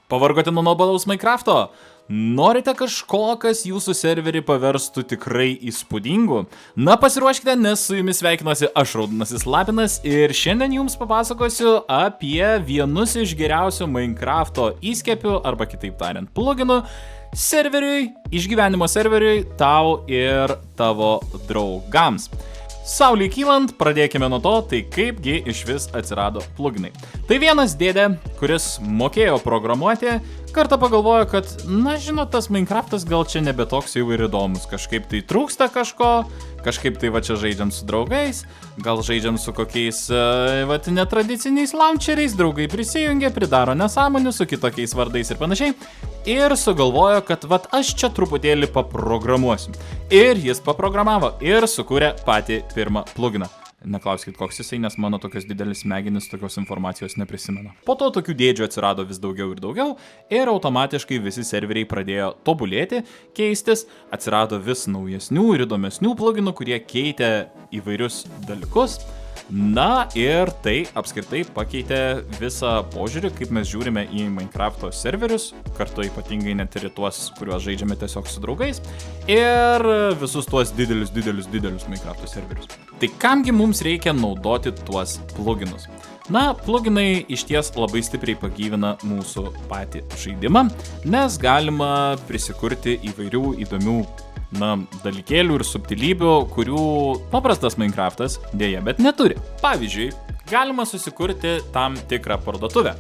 Pavargote nuo nuobodaus Minecrafto? Norite kažko, kas jūsų serverį paverstų tikrai įspūdingu? Na, pasiruoškite, nes su jumis sveikinuosi aš, Raudonasis Lapinas, ir šiandien jums papasakosiu apie vienus iš geriausių Minecrafto įskiepių, arba kitaip tariant, pluginų serveriui, išgyvenimo serveriui, tau ir tavo draugams. Saulei kylant, pradėkime nuo to, tai kaipgi iš vis atsirado pluginai. Tai vienas dėdė, kuris mokėjo programuoti, kartą pagalvojo, kad, na žinot, tas Minecraftas gal čia nebe toks jau ir įdomus, kažkaip tai trūksta kažko, kažkaip tai va čia žaidžiam su draugais, gal žaidžiam su kokiais netradiciniais launcheriais, draugai prisijungia, pridaro nesąmonių su kitokiais vardais ir panašiai. Ir sugalvojo, kad vat aš čia truputėlį paprogramuosiu. Ir jis paprogramavo ir sukūrė patį pirmą pluginą. Neklauskit, koks jisai, nes mano tokios didelis smegenis tokios informacijos neprisimena. Po to tokių dėdžių atsirado vis daugiau ir automatiškai visi serveriai pradėjo tobulėti, keistis, atsirado vis naujesnių ir įdomesnių pluginų, kurie keitė įvairius dalykus. Na ir tai apskritai pakeitė visą požiūrį, kaip mes žiūrime į Minecrafto serverius, kartu ypatingai net ir tuos, kuriuos žaidžiame tiesiog su draugais, ir visus tuos didelius Minecrafto serverius. Tai kamgi mums reikia naudoti tuos pluginus? Na, pluginai išties labai stipriai pagyvina mūsų patį žaidimą, nes galima prisikurti įvairių įdomių dalykėlių ir subtilybių, kurių paprastas Minecraftas dėja, bet neturi. Pavyzdžiui, galima susikurti tam tikrą parduotuvę.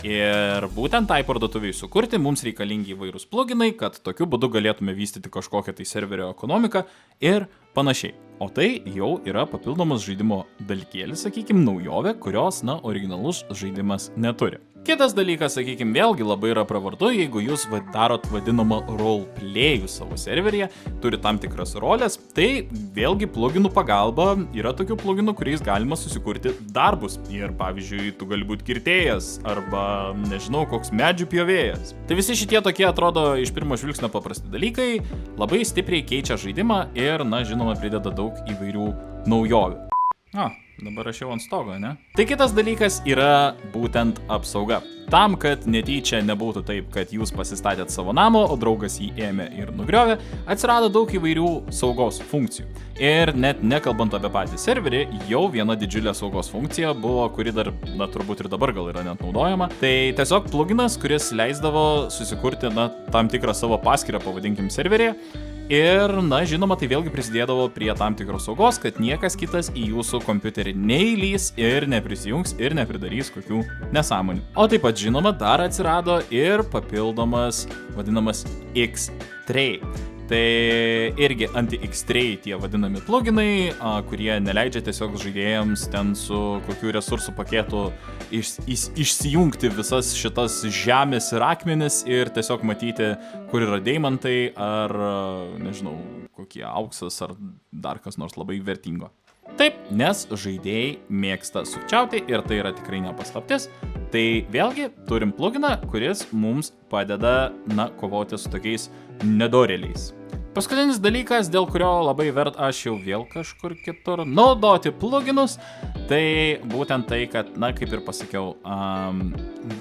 Ir būtent tai parduotuviai sukurti mums reikalingi įvairūs pluginai, kad tokiu būdu galėtume vystyti kažkokią tai serverio ekonomiką ir panašiai. O tai jau yra papildomas žaidimo dalykėlis, sakykime, naujovė, kurios, originalus žaidimas neturi. Kitas dalykas, sakykime, vėlgi labai yra pravartu, jeigu jūs darot vadinamą roleplayų savo serveryje, turi tam tikras rolės, tai vėlgi pluginų pagalba yra tokių pluginų, kuriais galima susikurti darbus. Ir pavyzdžiui, tu gali būti kirtėjas arba, nežinau, koks medžių pjovėjas. Tai visi šitie tokie atrodo iš pirmo žvilgsnio paprasti dalykai, labai stipriai keičia žaidimą ir, žinoma, prideda daug įvairių naujovių. Dabar aš jau ant stogo, ne? Tai kitas dalykas yra būtent apsauga. Tam, kad netyčia nebūtų taip, kad jūs pasistatėt savo namą, o draugas jį ėmė ir nugriovė, atsirado daug įvairių saugos funkcijų. Ir net nekalbant apie patį serverį, jau viena didžiulė saugos funkcija buvo, kuri dar, turbūt ir dabar gal yra net naudojama. Tai tiesiog pluginas, kuris leisdavo susikurti, tam tikrą savo paskyrą, pavadinkim, serverį. Ir, žinoma, tai vėlgi prisidėdavo prie tam tikros saugos, kad niekas kitas į jūsų kompiuterį neįlys ir neprisijungs ir nepridarys kokių nesąmonių. O taip pat, žinoma, dar atsirado ir papildomas vadinamas X-Tray. Tai irgi anti-X-Tray tie vadinami pluginai, kurie neleidžia tiesiog žaidėjams ten su kokių resursų paketų išsijungti visas šitas žemės ir akmenis ir tiesiog matyti, kur yra deimantai ar, nežinau, kokie auksas ar dar kas nors labai vertingo. Taip, nes žaidėjai mėgsta sukčiauti ir tai yra tikrai nepaslaptis. Tai vėlgi turim pluginą, kuris mums padeda, kovoti su tokiais nedorėliais. Paskutinis dalykas, dėl kurio labai aš jau vėl kažkur kitur naudoti pluginus, tai būtent tai, kad, kaip ir pasakiau,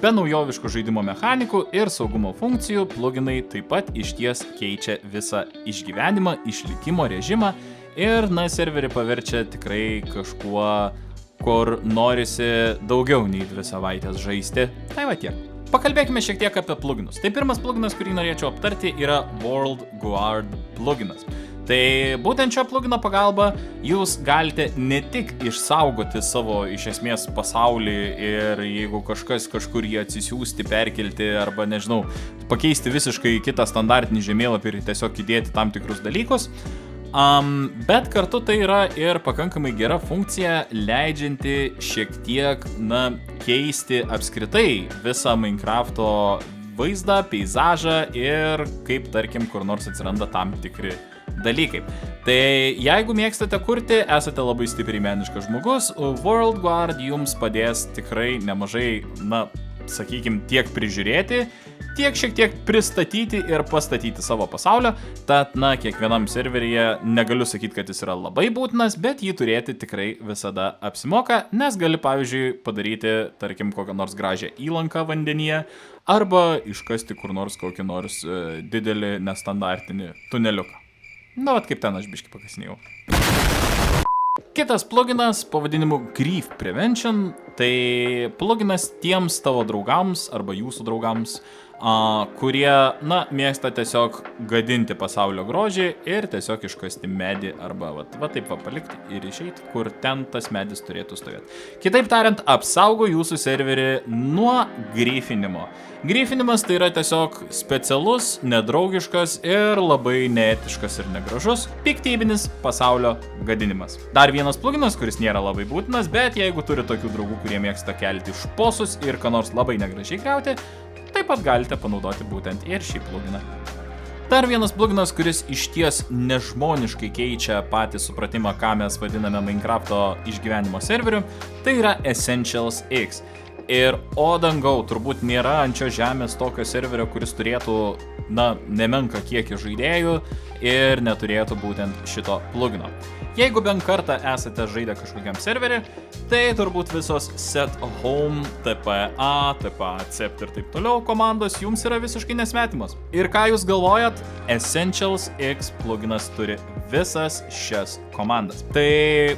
be naujoviškų žaidimo mechanikų ir saugumo funkcijų, pluginai taip pat išties keičia visą išgyvenimą, išlikimo režimą ir, serverį paverčia tikrai kažkuo, kur norisi daugiau nei 2 savaitės žaisti. Tai va tiek. Pakalbėkime šiek tiek apie pluginus. Tai pirmas pluginas, kurį norėčiau aptarti, yra World Guard pluginas. Tai būtent šio plugino pagalba jūs galite ne tik išsaugoti savo iš esmės pasaulį ir jeigu kažkas kažkur jį atsisiųsti, perkelti arba, nežinau, pakeisti visiškai kitą standartinį žemėlapį ir tiesiog įdėti tam tikrus dalykus, bet kartu tai yra ir pakankamai gera funkcija, leidžianti šiek tiek, keisti apskritai visą Minecrafto vaizdą, peizažą ir kaip, tarkim, kur nors atsiranda tam tikri dalykai. Tai jeigu mėgstate kurti, esate labai stipriai meniškas žmogus, World Guard jums padės tikrai nemažai, sakykim, tiek prižiūrėti, tiek šiek tiek pristatyti ir pastatyti savo pasaulio, tad, kiekvienam serveryje negaliu sakyti, kad jis yra labai būtinas, bet jį turėti tikrai visada apsimoka, nes gali, pavyzdžiui, padaryti, tarkim, kokią nors gražią įlanką vandenyje, arba iškasti kur nors kokį nors didelį nestandartinį tuneliuką. Vat kaip ten aš biškį pakasinėjau. Kitas pluginas pavadinimu Grief Prevention, tai pluginas tiems tavo draugams arba jūsų draugams, kurie, mėgsta tiesiog gadinti pasaulio grožį ir tiesiog iškasti medį arba va taip palikti ir išeiti, kur ten tas medis turėtų stovėti. Kitaip tariant, apsaugo jūsų serverį nuo grifinimo. Grifinimas tai yra tiesiog specialus, nedraugiškas ir labai neetiškas ir negražus piktybinis pasaulio gadinimas. Dar vienas pluginas, kuris nėra labai būtinas, bet jeigu turi tokių draugų, kurie mėgsta kelti šposus ir ką nors labai negražiai griauti, taip pat galite panaudoti būtent ir šį pluginą. Dar vienas pluginas, kuris išties nežmoniškai keičia patį supratimą, ką mes vadiname Minecrafto išgyvenimo serveriu, tai yra Essentials X. Ir dangau, turbūt nėra ant šio žemės tokio serverio, kuris turėtų, nemenką kiekį žaidėjų ir neturėtų būtent šito plugino. Jeigu bent kartą esate žaidę kažkokiam serverį, tai turbūt visos Set Home, TPA, Accept ir taip toliau komandos jums yra visiškai nesvetimos. Ir ką jūs galvojat? Essentials X pluginas turi visas šias komandas. Tai,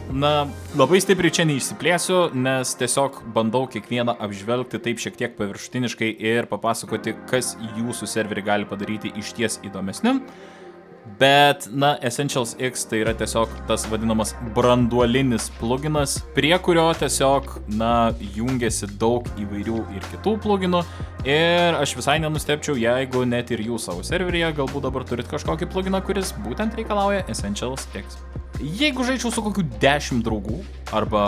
labai stipriai čia neišsiplėsiu, nes tiesiog bandau kiekvieną apžvelgti taip šiek tiek paviršutiniškai ir papasakoti, kas jūsų serverį gali padaryti išties įdomesniu. Bet, Essentials X tai yra tiesiog tas vadinamas branduolinis pluginas, prie kurio tiesiog, jungiasi daug įvairių ir kitų pluginų. Ir aš visai nenustebčiau, jeigu net ir jūs savo serveryje galbūt dabar turit kažkokį pluginą, kuris būtent reikalauja Essentials X. Jeigu žaidžiau su kokiu 10 draugų, arba,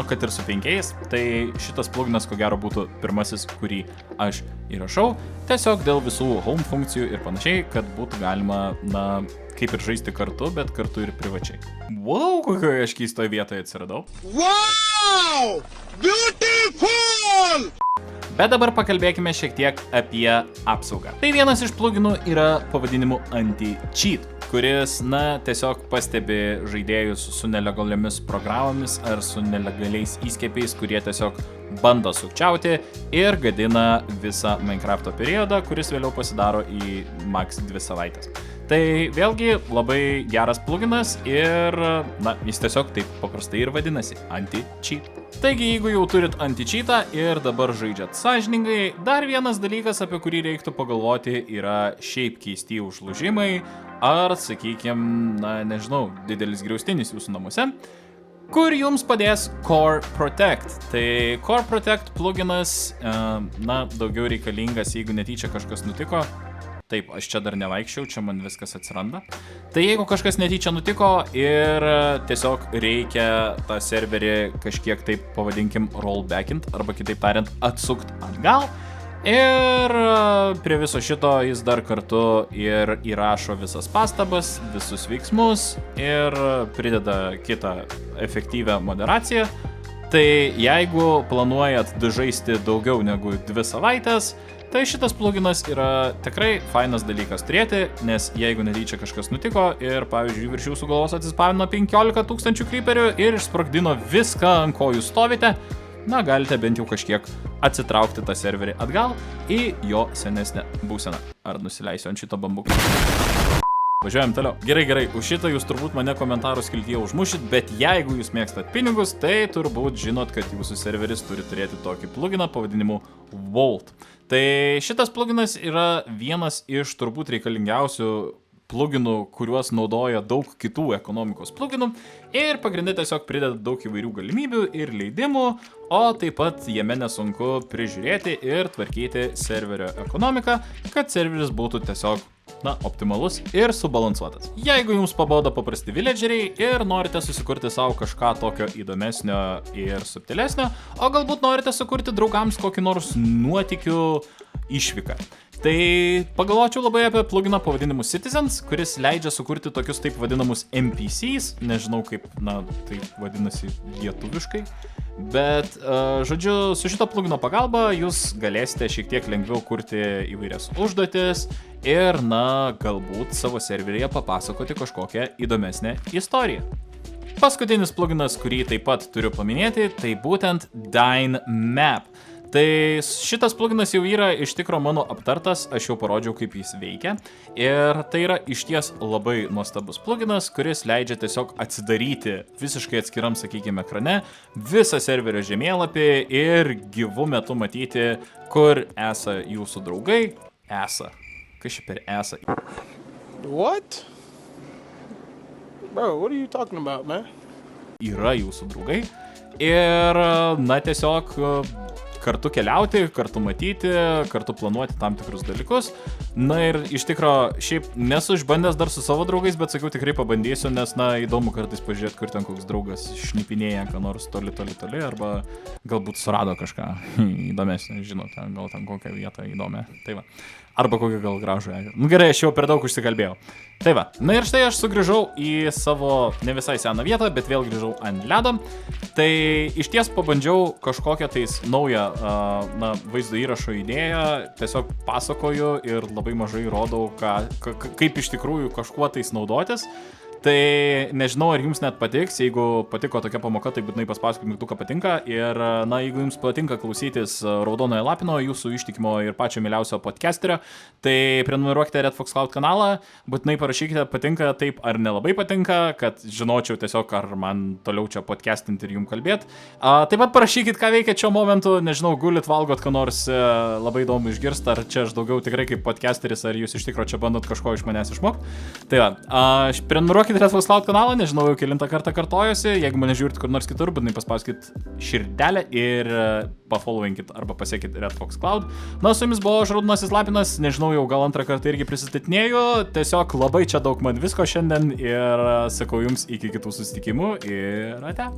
kad ir su 5, tai šitas pluginas ko gero būtų pirmasis, kurį aš įrašau, tiesiog dėl visų home funkcijų ir panašiai, kad būtų galima, kaip ir žaisti kartu, bet kartu ir privačiai. Wow, kokioje aš keistoje vietoje atsiradau. Wow! Beautiful! Bet dabar pakalbėkime šiek tiek apie apsaugą. Tai vienas iš pluginų yra pavadinimu Anti-Cheat, kuris, tiesiog pastebi žaidėjus su nelegaliomis programomis ar su nelegaliais įskiepiais, kurie tiesiog bando sukčiauti ir gadina visą Minecrafto periodą, kuris vėliau pasidaro į max 2 savaitės. Tai vėlgi labai geras pluginas ir, jis tiesiog taip paprastai ir vadinasi Anti-Cheat. Taigi, jeigu jau turit Anti-Cheatą ir dabar žaidžiat sąžiningai, dar vienas dalykas, apie kurį reiktų pagalvoti, yra šiaip keisti užlūžimai ar, sakykime, didelis griaustinis jūsų namuose, kur jums padės Core Protect. Tai Core Protect pluginas, daugiau reikalingas, jeigu netyčia kažkas nutiko. Taip, aš čia dar nevaikščiau, čia man viskas atsiranda. Tai jeigu kažkas netyčia nutiko ir tiesiog reikia tą serverį kažkiek taip pavadinkim rollbackint, arba kitaip tariant atsukt atgal. Ir prie viso šito jis dar kartu ir įrašo visas pastabas, visus veiksmus ir prideda kitą efektyvią moderaciją. Tai jeigu planuojat žaisti daugiau negu 2 savaitės, tai šitas pluginas yra tikrai fainas dalykas turėti, nes jeigu netyčia kažkas nutiko ir, pavyzdžiui, virš jūsų galvos atsispavino 15 000 creeperių ir išsprogdino viską, ant ko jūs stovite, galite bent jau kažkiek atsitraukti tą serverį atgal į jo senesnę būseną. Ar nusileisiu ant šito bambuko? Važiuojam toliau. Gerai, už šitą jūs turbūt mane komentarų skiltyje užmušit, bet jeigu jūs mėgstat pinigus, tai turbūt žinot, kad jūsų serveris turi turėti tokį pluginą pavadinimu Vault. Tai šitas pluginas yra vienas iš turbūt reikalingiausių pluginų, kuriuos naudoja daug kitų ekonomikos pluginų ir pagrinde tiesiog prideda daug įvairių galimybių ir leidimų, o taip pat jame nesunku prižiūrėti ir tvarkyti serverio ekonomiką, kad serveris būtų tiesiog optimalus ir subalansuotas. Jeigu jums pabodo paprasti villageriai ir norite susikurti savo kažką tokio įdomesnio ir subtilesnio, o galbūt norite sukurti draugams kokį nors nuotykių išvyka. Tai pagalvočiau labai apie pluginą pavadinimu Citizens, kuris leidžia sukurti tokius taip vadinamus NPCs, nežinau kaip, tai vadinasi lietuviškai, bet, žodžiu, su šito plugino pagalba jūs galėsite šiek tiek lengviau kurti įvairias užduotis ir, galbūt savo serveryje papasakoti kažkokią įdomesnę istoriją. Paskutinis pluginas, kurį taip pat turiu paminėti, tai būtent Dynmap. Tai šitas pluginas jau yra iš tikro mano aptartas, aš jau parodžiau, kaip jis veikia. Ir tai yra išties labai nuostabus pluginas, kuris leidžia tiesiog atsidaryti visiškai atskiram, sakykime, ekrane visą serverio žemėlapį ir gyvų metu matyti, kur esą jūsų draugai. Kas čia per esą? What? Bro, what are you talking about, man? Yra jūsų draugai. Ir, tiesiog kartu keliauti, kartu matyti, kartu planuoti tam tikrus dalykus. Ir iš tikro, šiaip nesu išbandęs dar su savo draugais, bet sakiau, tikrai pabandysiu, nes, įdomu kartais pažiūrėti, kur ten koks draugas šnipinėja, ką nors toli, arba galbūt surado kažką įdomesnio, žinot, gal ten kokią vietą įdomią. Tai va. Arba kokį gal gražų ežerą. Gerai, aš jau per daug užsikalbėjau. Tai va. Ir štai aš sugrįžau į savo ne visai seną vietą, bet vėl grįžau ant ledo. Tai iš ties pabandžiau kažkokią tais naują vaizdo įrašo idėją. Tiesiog pasakoju ir labai mažai rodau, kaip iš tikrųjų kažkuo tais naudotis. Tai nežinau, ar jums net patiks, jeigu patiko tokia pamoka, tai būtinai paspauskite mygtuką patinka ir, jeigu jums patinka klausytis Raudonojo Lapino, jūsų ištikimo ir pačio mieliausio podcasterio, tai prenumeruokite Red Fox Cloud kanalą, būtinai parašykite patinka taip ar nelabai patinka, kad žinočiau tiesiog, ar man toliau čia podcastinti ir jums kalbėti. Taip pat parašykit, ką veikia šiuo momentu, nežinau, gulit, valgot, ką nors labai įdomu išgirsti, ar čia aš daugiau tikrai kaip podcasteris, ar jūs iš tikro čia bandot kažko iš manęs išmokti. Tai va, prenumeruokite Red Fox Cloud kanalą, nežinau, jau kelintą kartą kartojuosi, jeigu mane žiūrit kur nors kitur, būtinai paspauskit širdelę ir pafollowinkit arba pasiekit Red Fox Cloud. Su jumis buvo Raudonasis Lapinas, nežinau, jau gal antrą kartą irgi prisistatinėju, tiesiog labai čia daug man visko šiandien ir sakau jums iki kitų susitikimų ir ate.